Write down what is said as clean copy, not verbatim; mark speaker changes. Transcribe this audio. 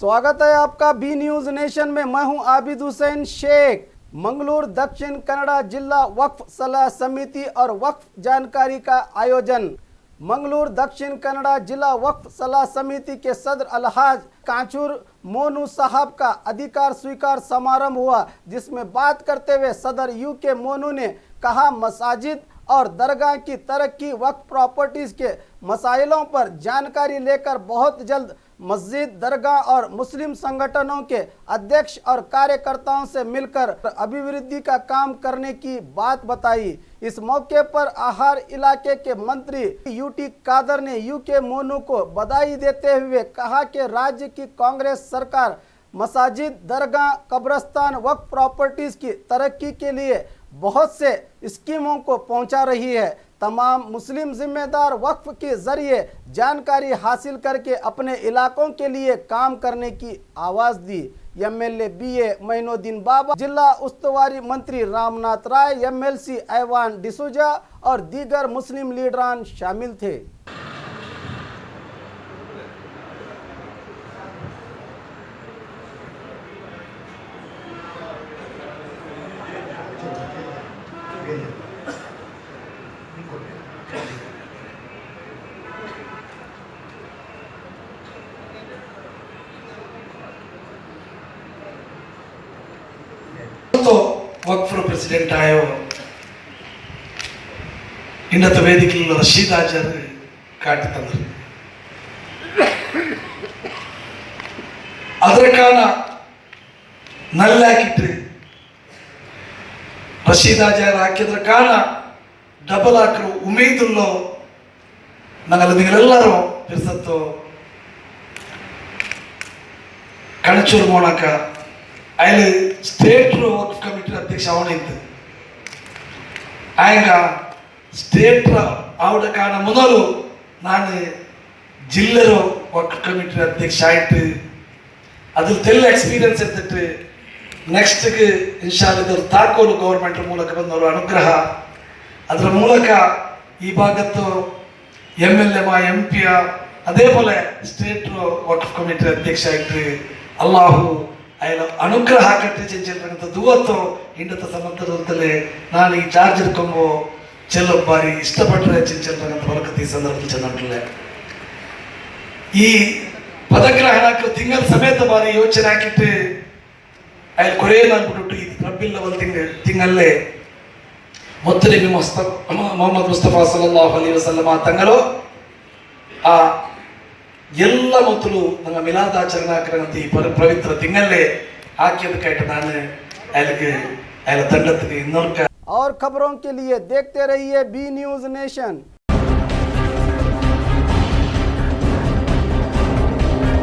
Speaker 1: स्वागत है आपका बी न्यूज नेशन में। मैं हूं आबिद हुसैन शेख। मंगलूरु दक्षिण कन्नड़ जिला वक्फ सलाह समिति और वक्फ जानकारी का आयोजन। मंगलूरु दक्षिण कन्नड़ जिला वक्फ सलाह समिति के सदर अलहाज कांचूर मोनू साहब का अधिकार स्वीकार समारोह हुआ, जिसमें बात करते हुए सदर यूके मोनू ने कहा, मसाजिद और दरगाह की तरक्की, वक्फ प्रॉपर्टीज के मसाइलों पर जानकारी लेकर बहुत जल्द मस्जिद, दरगाह और मुस्लिम संगठनों के अध्यक्ष और कार्यकर्ताओं से मिलकर अभिवृद्धि का काम करने की बात बताई। इस मौके पर आहार इलाके के मंत्री यूटी कादर ने यूके मोनू को बधाई देते हुए कहा कि राज्य की कांग्रेस सरकार मसाजिद, दरगाह, कब्रस्तान, वक्फ प्रॉपर्टीज की तरक्की के लिए बहुत से स्कीमों को पहुंचा रही है। तमाम मुस्लिम जिम्मेदार वक्फ के जरिए जानकारी हासिल करके अपने इलाकों के लिए काम करने की आवाज़ दी। एमएलए बीए मोइनुद्दीन बाबा, जिला उस्तुवारी मंत्री रामनाथ राय, एमएलसी ऐवान डिसूजा और दीगर मुस्लिम लीडरान शामिल थे।
Speaker 2: तो वक्फ प्रेसिडेंट आयो इन्नत वेदिकल्लो रशीद हाजर काटुतल्लारु अदरकान नल्लाकिट्टु रशीद हाजर हाकिद्रकान डबल हाकरु उम्मीदुल्लो नंगल निंगलेल्लारू पिरसत्तो कणचूर मोनक आयल स्टेट वक्फ कमिटी अध्यक्ष आवनिंत आयंग स्टेट आवडकान मोदलु नानु जिल्ला वक्फ कमिटी अध्यक्ष आयिट्टु अदु तेल्ल एक्सपीरियंस एत्तिट्टु नेक्स्ट गे इंशाअल्लाह इदु ताकोलु गवर्नमेंट मूलक बंद अनुग्रह अदर मूलक ई भागत्तु एमएलए मा एमपी अदेपोले स्टेट वक्फ कमिटी अध्यक्ष आयिट्टु अल्लाहु अय्यल अनुग्रह कट्टि चेंचेल्लंत दुवत्तो इंडत समंतरदल्ले नानु ई चार्जर कोंबो ಚೆಲ್ಲ ಬಾರಿ ಇಷ್ಟಪಟ್ಟರೆ ಚಿಂಚಲ್ರಂತ ಬರಕತ್ತಿ ಸಂದರ್ಭದಲ್ಲಿ ಚೆನ್ನಂಟ್ಲೆ ಈ ಪದಗ್ರಹಣಕ್ಕೆ ತಿಂಗಳ ಸಮೇತ ಬಾರಿ ಯೋಚನೆ ಹಾಕಿಟ್ಟು ಅಲ್ಲಿ ಕೊರೇನ ಅಂದ್ಬಿಟ್ಟು ಈ ರಬ್ಬಿಲ್ ಅವಲ್ ತಿಂಗಳಲ್ಲೇ ಮೊತ್ತ ನಬಿ ಮೊಹಮ್ಮದ್ ಮುಸ್ತಫಾ ಸಲ್ಲಲ್ಲಾಹು ಅಲೈಹಿ ವಸಲ್ಲಮ ತಂಗಳು ಆ ಎಲ್ಲ ಮೊತ್ತಲು ನಮ್ಮ ಮಿಲಾದಾಚರಣೆ ಹಾಕಿರಂತ ಈ ಪವಿತ್ರ ತಿಂಗಳಲ್ಲೇ ಹಾಕಿದಕ್ಕಾಯ್ತು ನಾನು ಅಲ್ಲಿಗೆ ಅಲ್ಲ ತಂಡಕ್ಕೆ ಇನ್ನೊಂದು।
Speaker 1: और खबरों के लिए देखते रहिए बी न्यूज नेशन।